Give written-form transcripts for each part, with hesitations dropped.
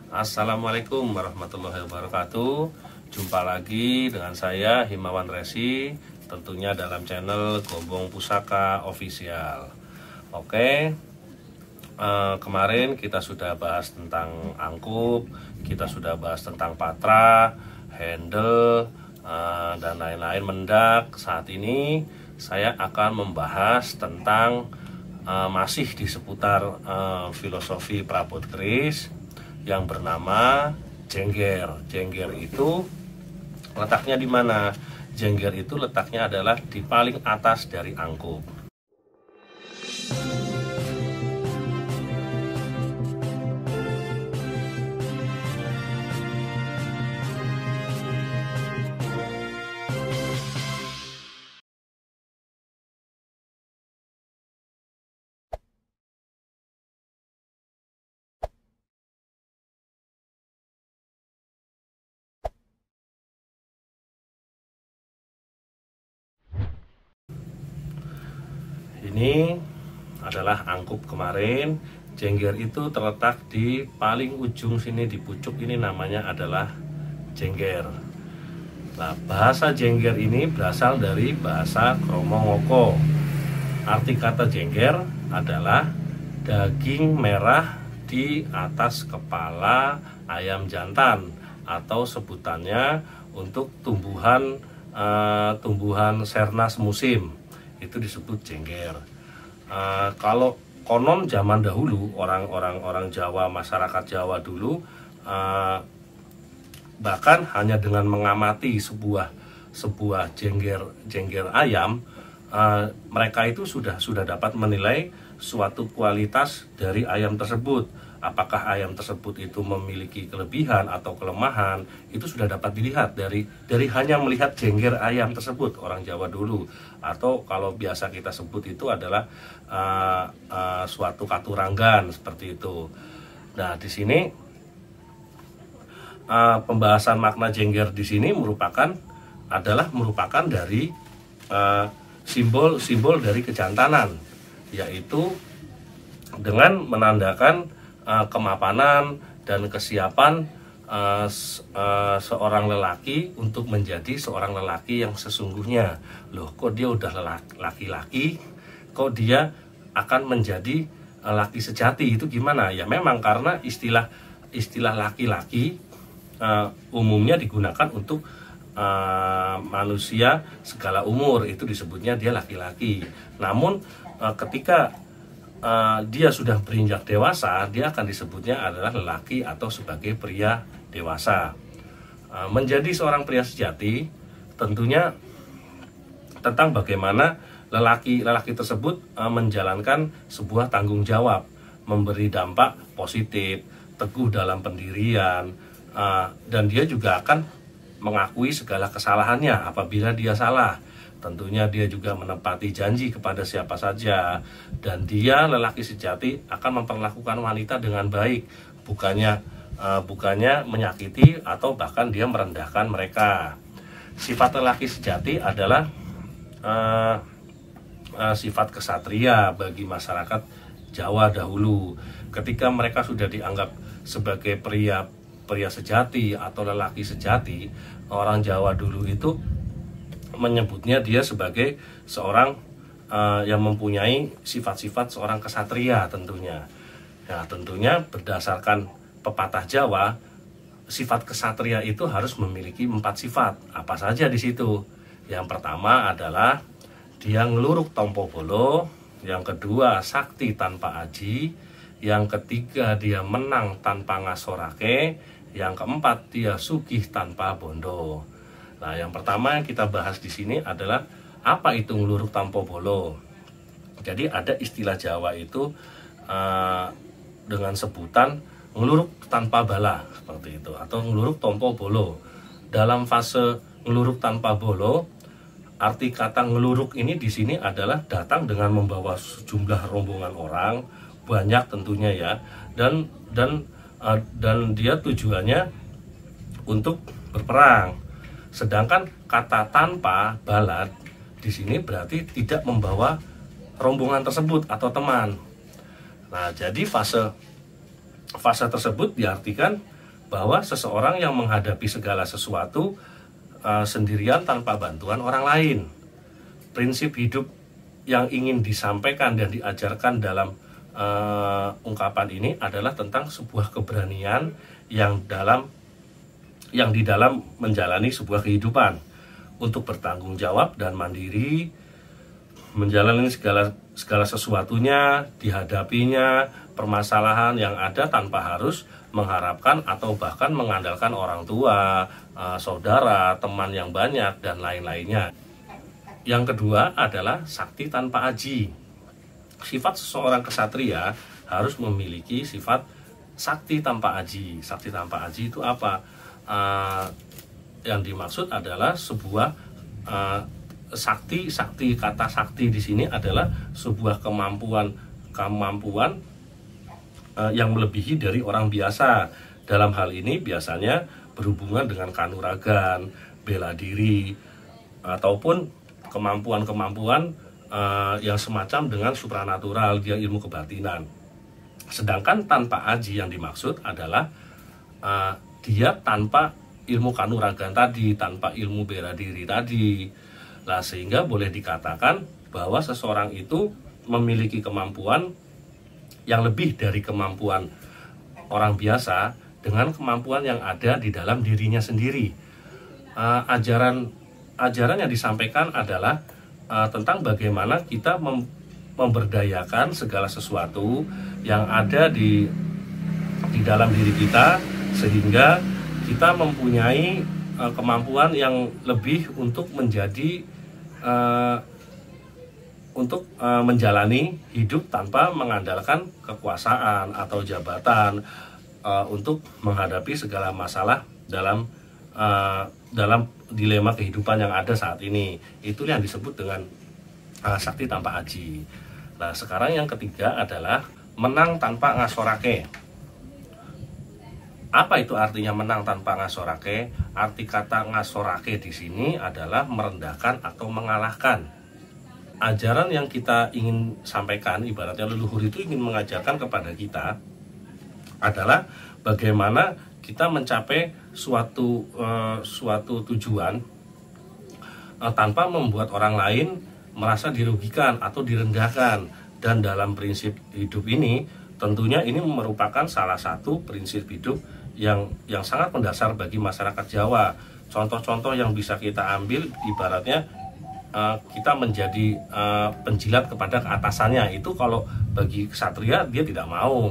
Assalamualaikum warahmatullahi wabarakatuh. Jumpa lagi dengan saya Himawan Resi, tentunya dalam channel Gombong Pusaka Official. Oke, kemarin kita sudah bahas tentang angkup, kita sudah bahas tentang patra, handle, dan lain-lain mendak. Saat ini saya akan membahas tentang masih di seputar filosofi perabot keris yang bernama jengger. Jengger itu letaknya di mana? Jengger itu letaknya adalah di paling atas dari angkup. Ini adalah angkup kemarin. Jengger itu terletak di paling ujung sini, di pucuk ini namanya adalah jengger. Nah, bahasa jengger ini berasal dari bahasa Kromo Ngoko. Arti kata jengger adalah daging merah di atas kepala ayam jantan, atau sebutannya untuk tumbuhan sernas musim itu disebut jengger. Kalau konon zaman dahulu orang Jawa, masyarakat Jawa dulu, bahkan hanya dengan mengamati sebuah jengger ayam, mereka itu sudah dapat menilai suatu kualitas dari ayam tersebut. Apakah ayam tersebut itu memiliki kelebihan atau kelemahan, itu sudah dapat dilihat dari hanya melihat jengger ayam tersebut, orang Jawa dulu. Atau kalau biasa kita sebut itu adalah suatu katuranggan, seperti itu. Nah, di sini pembahasan makna jengger di sini merupakan dari simbol dari kejantanan, yaitu dengan menandakan kemapanan dan kesiapan seorang lelaki untuk menjadi seorang lelaki yang sesungguhnya. Loh, kok dia udah laki-laki, kok dia akan menjadi laki sejati? Itu gimana? Ya memang karena istilah laki-laki umumnya digunakan untuk manusia segala umur, itu disebutnya dia laki-laki. Namun ketika dia sudah berinjak dewasa, dia akan disebutnya adalah lelaki atau sebagai pria dewasa. Menjadi seorang pria sejati tentunya tentang bagaimana lelaki tersebut menjalankan sebuah tanggung jawab, memberi dampak positif, teguh dalam pendirian, dan dia juga akan mengakui segala kesalahannya apabila dia salah. Tentunya dia juga menepati janji kepada siapa saja, dan dia lelaki sejati akan memperlakukan wanita dengan baik, bukannya menyakiti atau bahkan dia merendahkan mereka. Sifat lelaki sejati adalah sifat kesatria bagi masyarakat Jawa dahulu. Ketika mereka sudah dianggap sebagai pria sejati atau lelaki sejati, orang Jawa dulu itu menyebutnya dia sebagai seorang yang mempunyai sifat-sifat seorang kesatria tentunya. Nah, tentunya berdasarkan pepatah Jawa, sifat kesatria itu harus memiliki 4 sifat. Apa saja di situ? Yang pertama adalah dia ngeluruk tompo bolo, yang kedua sakti tanpa aji, yang ketiga dia menang tanpa ngasorake, yang keempat dia sugih tanpa bondo. Nah, yang pertama yang kita bahas di sini adalah apa itu ngeluruk tanpa bolo. Jadi ada istilah Jawa itu dengan sebutan ngeluruk tanpa bala, seperti itu, atau ngeluruk tanpa bolo. Dalam fase ngeluruk tanpa bolo, arti kata ngeluruk ini di sini adalah datang dengan membawa sejumlah rombongan orang, banyak tentunya ya, dan dia tujuannya untuk berperang. Sedangkan kata tanpa bala di sini berarti tidak membawa rombongan tersebut atau teman. Nah, jadi fase tersebut diartikan bahwa seseorang yang menghadapi segala sesuatu sendirian tanpa bantuan orang lain. Prinsip hidup yang ingin disampaikan dan diajarkan dalam ungkapan ini adalah tentang sebuah keberanian yang di dalam menjalani sebuah kehidupan untuk bertanggung jawab dan mandiri, menjalani segala sesuatunya, dihadapinya permasalahan yang ada tanpa harus mengharapkan atau bahkan mengandalkan orang tua, saudara, teman yang banyak, dan lain-lainnya. Yang kedua adalah sakti tanpa aji. Sifat seseorang kesatria harus memiliki sifat sakti tanpa aji. Sakti tanpa aji itu apa? Yang dimaksud adalah sebuah sakti. Kata sakti di sini adalah sebuah kemampuan yang melebihi dari orang biasa. Dalam hal ini biasanya berhubungan dengan kanuragan, bela diri, ataupun kemampuan-kemampuan yang semacam dengan supranatural, dia ilmu kebatinan. Sedangkan tanpa aji yang dimaksud adalah dia tanpa ilmu kanuragan tadi, tanpa ilmu bela diri tadi. Nah, sehingga boleh dikatakan bahwa seseorang itu memiliki kemampuan yang lebih dari kemampuan orang biasa dengan kemampuan yang ada di dalam dirinya sendiri. Ajaran yang disampaikan adalah tentang bagaimana kita memberdayakan segala sesuatu yang ada di dalam diri kita, sehingga kita mempunyai kemampuan yang lebih untuk menjalani hidup tanpa mengandalkan kekuasaan atau jabatan untuk menghadapi segala masalah dalam dilema kehidupan yang ada saat ini. Itu yang disebut dengan sakti tanpa aji. Nah, sekarang yang ketiga adalah menang tanpa ngasorake. Apa itu artinya menang tanpa ngasorake? Arti kata ngasorake di sini adalah merendahkan atau mengalahkan. Ajaran yang kita ingin sampaikan, ibaratnya leluhur itu ingin mengajarkan kepada kita adalah bagaimana kita mencapai suatu tujuan tanpa membuat orang lain merasa dirugikan atau direndahkan. Dan dalam prinsip hidup ini, tentunya ini merupakan salah satu prinsip hidup yang sangat mendasar bagi masyarakat Jawa. Contoh-contoh yang bisa kita ambil, ibaratnya kita menjadi penjilat kepada keatasannya. Itu kalau bagi ksatria dia tidak mau.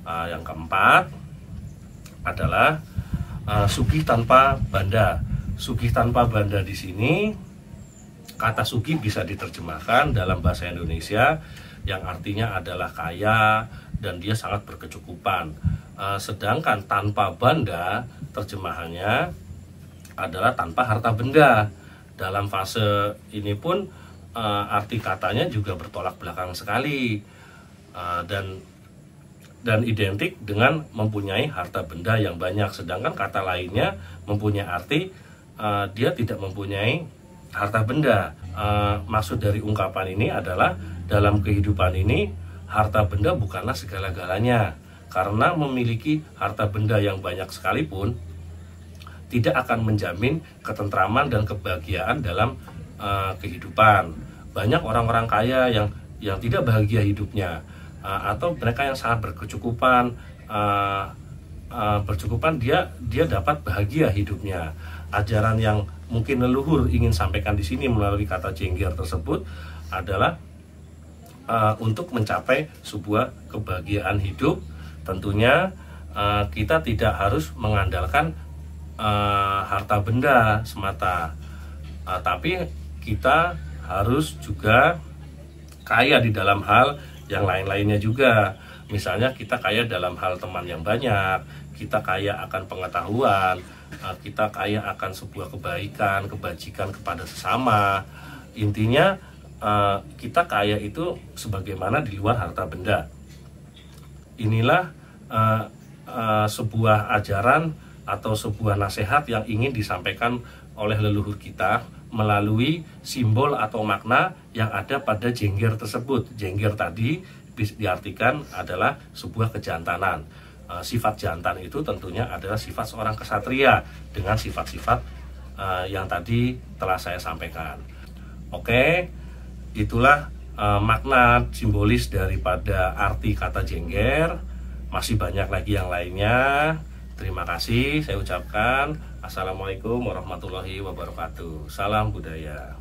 Yang keempat adalah sugih tanpa banda. Sugih tanpa banda di sini, kata sugih bisa diterjemahkan dalam bahasa Indonesia yang artinya adalah kaya dan dia sangat berkecukupan. Sedangkan tanpa banda terjemahannya adalah tanpa harta benda. Dalam fase ini pun arti katanya juga bertolak belakang sekali dan identik dengan mempunyai harta benda yang banyak. Sedangkan kata lainnya mempunyai arti dia tidak mempunyai harta benda. Maksud dari ungkapan ini adalah dalam kehidupan ini harta benda bukanlah segala-galanya, karena memiliki harta benda yang banyak sekalipun tidak akan menjamin ketentraman dan kebahagiaan dalam kehidupan. Banyak orang-orang kaya yang tidak bahagia hidupnya, atau mereka yang sangat berkecukupan, dia dapat bahagia hidupnya. Ajaran yang mungkin leluhur ingin sampaikan di sini melalui kata jengger tersebut adalah untuk mencapai sebuah kebahagiaan hidup. Tentunya kita tidak harus mengandalkan harta benda semata, tapi kita harus juga kaya di dalam hal yang lain-lainnya juga. Misalnya kita kaya dalam hal teman yang banyak, kita kaya akan pengetahuan, kita kaya akan sebuah kebaikan, kebajikan kepada sesama. Intinya kita kaya itu sebagaimana di luar harta benda. Inilah sebuah ajaran atau sebuah nasihat yang ingin disampaikan oleh leluhur kita melalui simbol atau makna yang ada pada jengger tersebut. Jengger tadi diartikan adalah sebuah kejantanan. sifat jantan itu tentunya adalah sifat seorang kesatria dengan sifat-sifat yang tadi telah saya sampaikan. Oke, itulah makna simbolis daripada arti kata jengger. Masih banyak lagi yang lainnya. Terima kasih saya ucapkan. Assalamualaikum warahmatullahi wabarakatuh. Salam budaya.